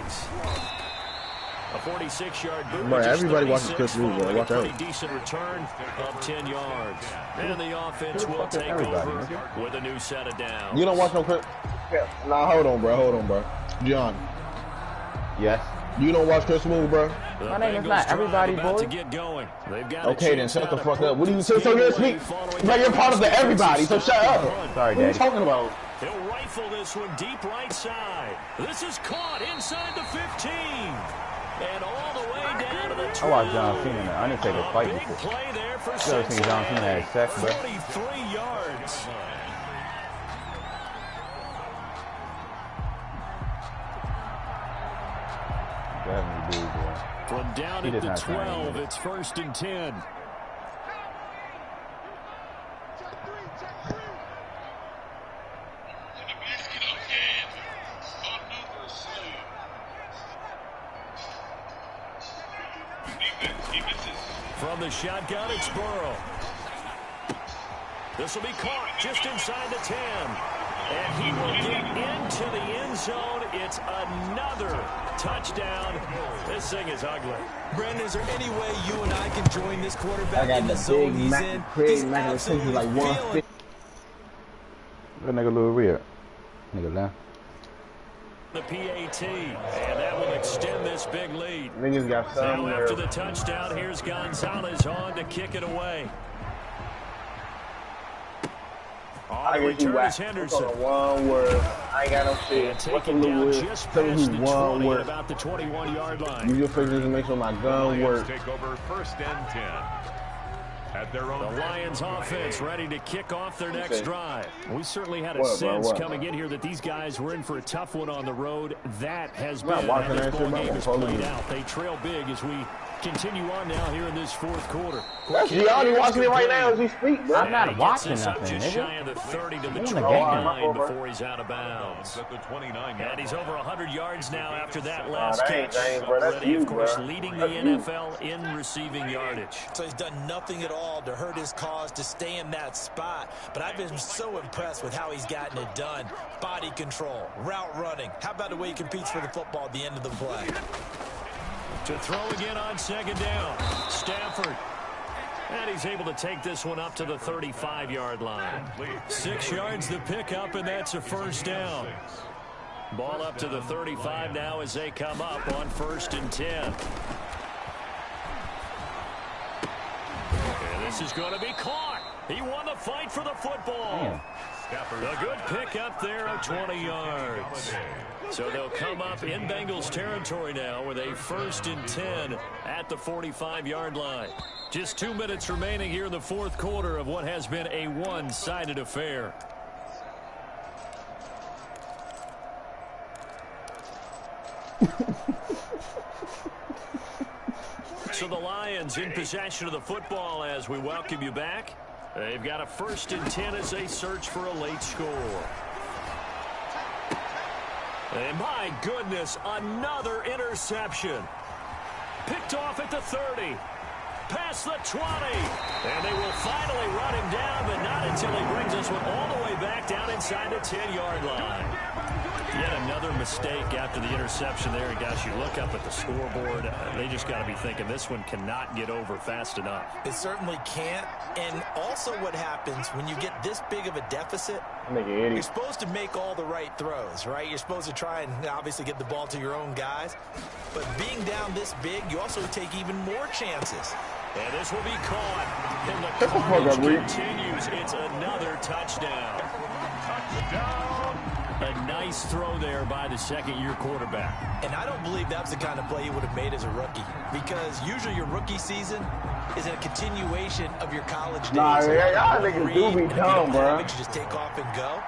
A 46-yard boot. Bro, everybody watches Chris Reed, bro. Watch out. Pretty decent return of 10 yards. And the offense will take over with a new set of downs. You don't watch no Chris? Yeah. Nah, hold on, bro. John. Yes. You don't watch Chris Move, bro? My name is not everybody, boy. Okay, then shut the fuck up. What do you say? So you're speak? Like you're part of the everybody. So shut up. Sorry, What are you Daddy. talking about? He'll rifle this one deep right side. This is caught inside the 15. And all the way down to the 12. I watched John Cena in the Undertaker fight Big before. play there for You ever seen John Cena had sex, bro? 43 yards. Definitely do, boy. From down at the 12, it's 1st and 10. From the shotgun, it's Burrow. This will be caught just inside the 10. And he will get into the end zone. It's another touchdown. This thing is ugly. Brandon, is there any way you and I can join this quarterback in the big zone he's Mac in? Craig He's Mac absolutely like feeling 150. That nigga little weird. Nigga left. The PAT, and that will extend this big lead. Niggas got some Now after the touchdown, here's Gonzalez on to kick it away. I get you whack. Henderson. One word. I ain't got no shit. What's a little word? Tell me who one word. About the 21-yard line. You just figure to make sure my gun works. Take over 1st and 10. At their own The Lions offense ready to kick off their next drive. We certainly had a sense coming in here that these guys were in for a tough one on the road. That has been how this ball game is played out. They trail big as we continue on now here in this 4th quarter. That's Gianni watching it right now as we speak, bro. I'm not watching nothing, Just nigga. shy of the 30 to the I'm in the 29 game. before he's out of bounds. at the 29. And he's over 100 yards now after that last that ain't catch. James, bro. That's Already, you, of course, bro. leading the NFL in receiving yardage. So he's done nothing at all to hurt his cause to stay in that spot. But I've been so impressed with how he's gotten it done. Body control, route running. How about the way he competes for the football at the end of the play? To throw again on 2nd down. Stafford. And he's able to take this one up to the 35-yard line. 6 yards to pick up, and that's a 1st down. Ball up to the 35 now as they come up on 1st and 10. And this is going to be caught. He won the fight for the football. A good pick up there of 20 yards. So they'll come up in Bengals territory now with a 1st and 10 at the 45-yard line. Just 2 minutes remaining here in the 4th quarter of what has been a one-sided affair. So the Lions in possession of the football as we welcome you back. They've got a 1st and 10 as they search for a late score. And my goodness, another interception. Picked off at the 30. Past the 20. And they will finally run him down, but not until he brings us one all the way back down inside the 10-yard line. Yet another mistake after the interception there. And guys, you look up at the scoreboard, they just got to be thinking this one cannot get over fast enough. It certainly can't. And also what happens when you get this big of a deficit, you're supposed to make all the right throws, right? You're supposed to try and obviously get the ball to your own guys. But being down this big, you also take even more chances. And this will be caught. And the carnage continues. It's another touchdown. A nice throw there by the second-year quarterback. And I don't believe that's the kind of play he would have made as a rookie. Because usually your rookie season is a continuation of your college days. Nah, y'all niggas do be dumb, bro. You just take off and go.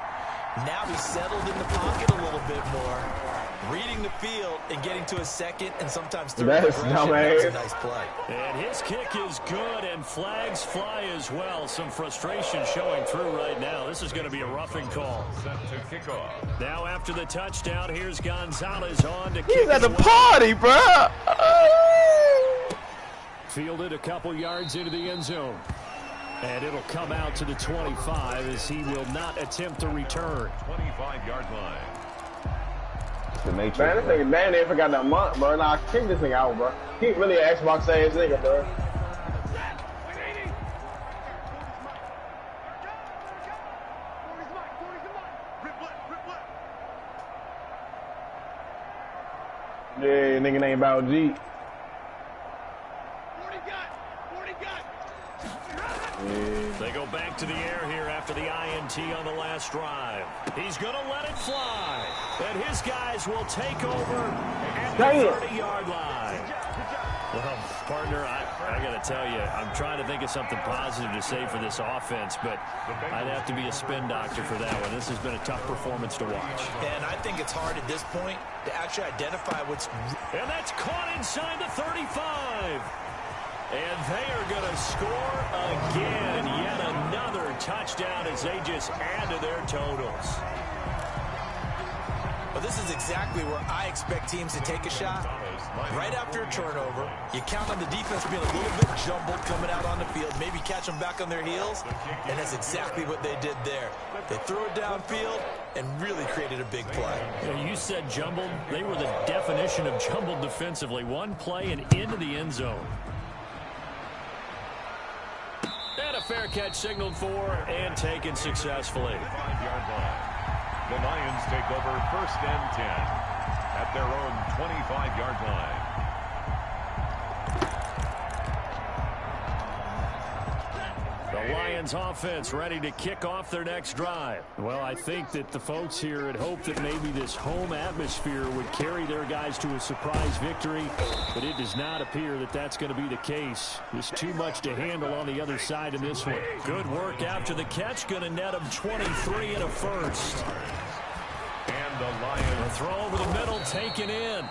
Now he's settled in the pocket a little bit more. Reading the field and getting to a second and sometimes third progression. That's a nice play. And his kick is good, and flags fly as well. Some frustration showing through right now. This is going to be a roughing call. Set to kick off. Now after the touchdown, here's Gonzalez on to kick. He's at the party, bro. Fielded a couple yards into the end zone. And it'll come out to the 25 as he will not attempt to return. 25-yard line. Man, this nigga damn near forgot that month, bro. Nah, kick this nigga out, bro. He really an Xbox ass nigga, bro. Yeah, nigga ain't about G. They go back to the air here after the INT on the last drive. He's going to let it fly. And his guys will take over at the 30-yard line. Well, partner, I got to tell you, I'm trying to think of something positive to say for this offense, but I'd have to be a spin doctor for that one. This has been a tough performance to watch. And I think it's hard at this point to actually identify what's... And that's caught inside the 35. And they are going to score again. Yet another touchdown as they just add to their totals. Well, this is exactly where I expect teams to take a shot. Right after a turnover, you count on the defense being a little bit jumbled coming out on the field, maybe catch them back on their heels, and that's exactly what they did there. They threw it downfield and really created a big play. Yeah, you said jumbled. They were the definition of jumbled defensively. One play and into the end zone. And a fair catch signaled for and taken successfully. 5-yard line. The Lions take over 1st and 10 at their own 25-yard line. The Lions offense ready to kick off their next drive. Well, I think that the folks here had hoped that maybe this home atmosphere would carry their guys to a surprise victory, but it does not appear that that's going to be the case. There's too much to handle on the other side in this one. Good work after the catch. Going to net him 23 and a first. And the Lions. A throw over the middle taken in.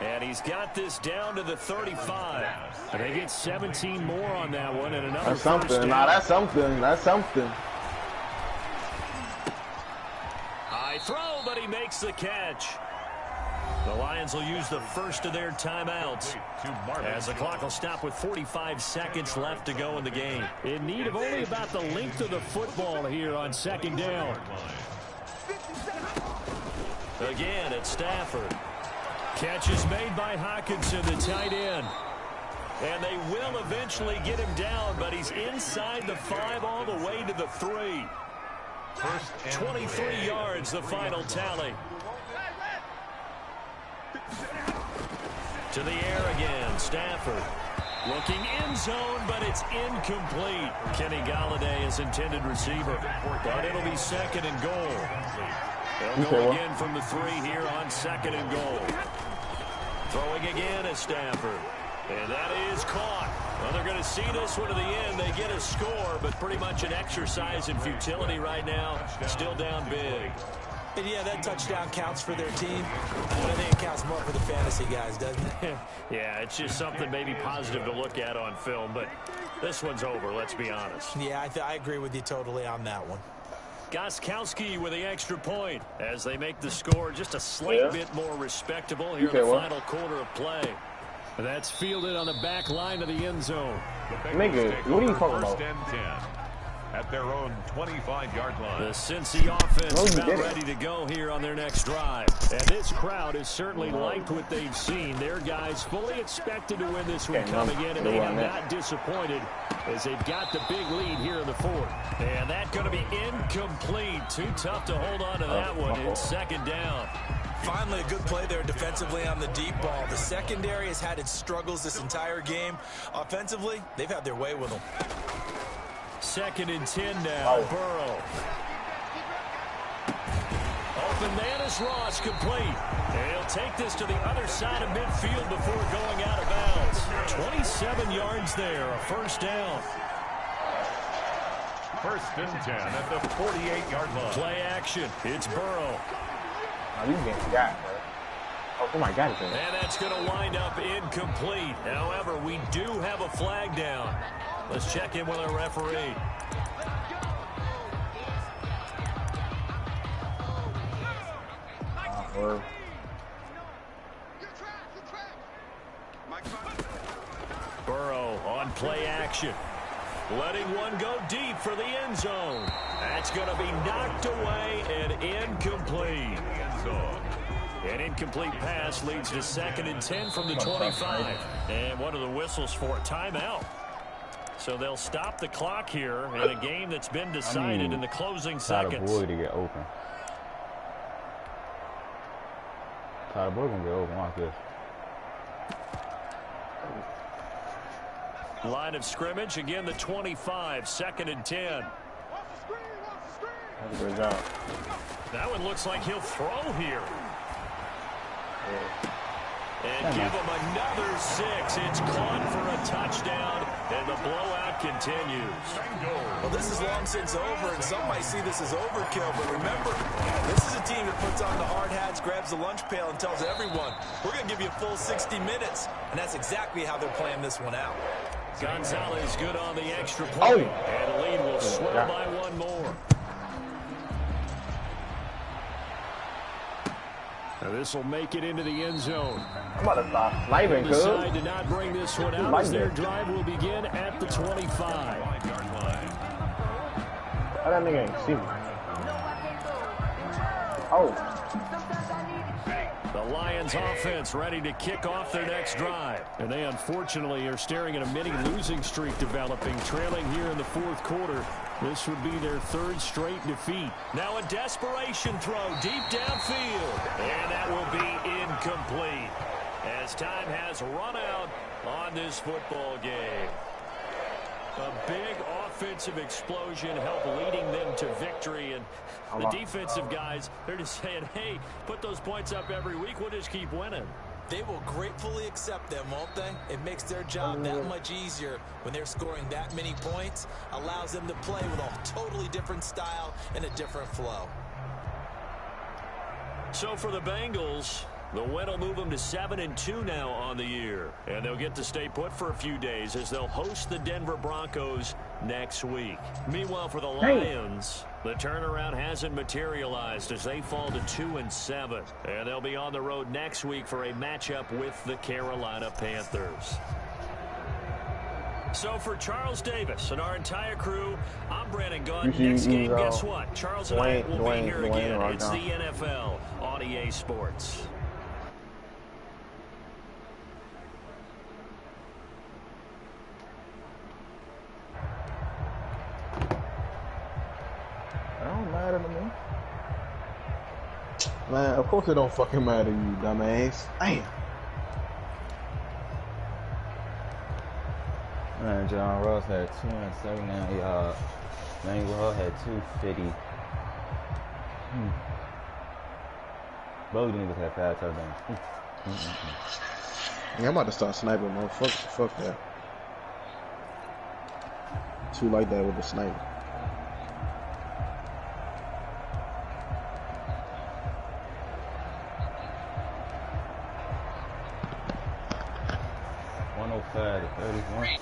And he's got this down to the 35. And they get 17 more on that one and another That's something. Nah, that's something. That's something. High throw, but he makes the catch. The Lions will use the first of their timeouts as the clock will stop with 45 seconds left to go in the game. In need of only about the length of the football here on second down. Again, it's Stafford. Catch is made by Hawkinson, the tight end. And they will eventually get him down, but he's inside the 5 all the way to the 3. 23 yards, the final tally. To the air again, Stafford. Looking end zone, but it's incomplete. Kenny Galladay is intended receiver, but it'll be 2nd and goal. They'll go again from the 3 here on 2nd and goal. Throwing again is Stafford. And that is caught. Well, they're going to see this one to the end. They get a score, but pretty much an exercise in futility right now. Still down big. And yeah, that touchdown counts for their team, but I think it counts more for the fantasy guys, doesn't it? Yeah, it's just something maybe positive to look at on film, but this one's over, let's be honest. Yeah, I agree with you totally on that one. Gostkowski with the extra point as they make the score just a slight bit more respectable here in the final quarter of play. That's fielded on the back line of the end zone. Nigga, what are you talking about? 1st and 10 at their own 25-yard line. The Cincy offense about ready to go here on their next drive. And this crowd has certainly liked what they've seen. Their guys fully expected to win this one coming in, and they have not disappointed as they've got the big lead here in the 4th. And that's going to be incomplete. Too tough to hold on to that one. It's 2nd down. Finally, a good play there defensively on the deep ball. The secondary has had its struggles this entire game. Offensively, they've had their way with them. 2nd and 10 now. Burrow. Open man is Ross, complete. And he'll take this to the other side of midfield before going out of bounds. 27 yards there, a 1st down. 1st and 10 at the 48-yard line. Play action. It's Burrow. Oh, you getting got, bro. Oh my God. And that's going to wind up incomplete. However, we do have a flag down. Let's check in with our referee. Burrow on play action. Letting one go deep for the end zone. That's going to be knocked away and incomplete. An incomplete pass leads to 2nd and 10 from the 25. And one of the whistles for a timeout. So they'll stop the clock here in a game that's been decided in the closing seconds. Tyler Boyd to get open. Tyler Boyd gonna get open. Watch this. Line of scrimmage, again the 25, 2nd and 10. Good job. That one looks like he'll throw here. And give him another 6. It's caught for a touchdown, and the blowout continues. Well, this is long since over, and some might see this as overkill, but remember, this is a team that puts on the hard hats, grabs the lunch pail, and tells everyone, we're going to give you a full 60 minutes, and that's exactly how they're playing this one out. Gonzalez good on the extra point, and the lead will swell by one more. Now this will make it into the end zone. I'm about to stop sniping, cuz. Decide to not bring this one out as their drive will begin at the 25. How that nigga ain't see me? Oh. The Lions offense ready to kick off their next drive. And they unfortunately are staring at a mini losing streak developing, trailing here in the 4th quarter. This would be their 3rd straight defeat. Now a desperation throw deep downfield. And that will be incomplete as time has run out on this football game. A big offensive explosion helped leading them to victory. And the defensive guys, they're just saying, hey, put those points up every week. We'll just keep winning. They will gratefully accept them, won't they? It makes their job that much easier when they're scoring that many points. Allows them to play with a totally different style and a different flow. So for the Bengals, the win will move them to 7-2 now on the year. And they'll get to stay put for a few days as they'll host the Denver Broncos next week. Meanwhile, for the Lions, the turnaround hasn't materialized as they fall to 2-7. And they'll be on the road next week for a matchup with the Carolina Panthers. So for Charles Davis and our entire crew, I'm Brandon Gunn. Next game, guess what? Charles and I will be here again. It's the NFL on EA Sports. Don't matter to me. Man, of course it don't fucking matter to you, dumbass. Damn. Man, John Ross had 279 yards. Manuel had 250. Both niggas had 5 touchdowns. Yeah, I'm about to start sniping, man. Fuck that. Too like that with the sniper. $105 to 31.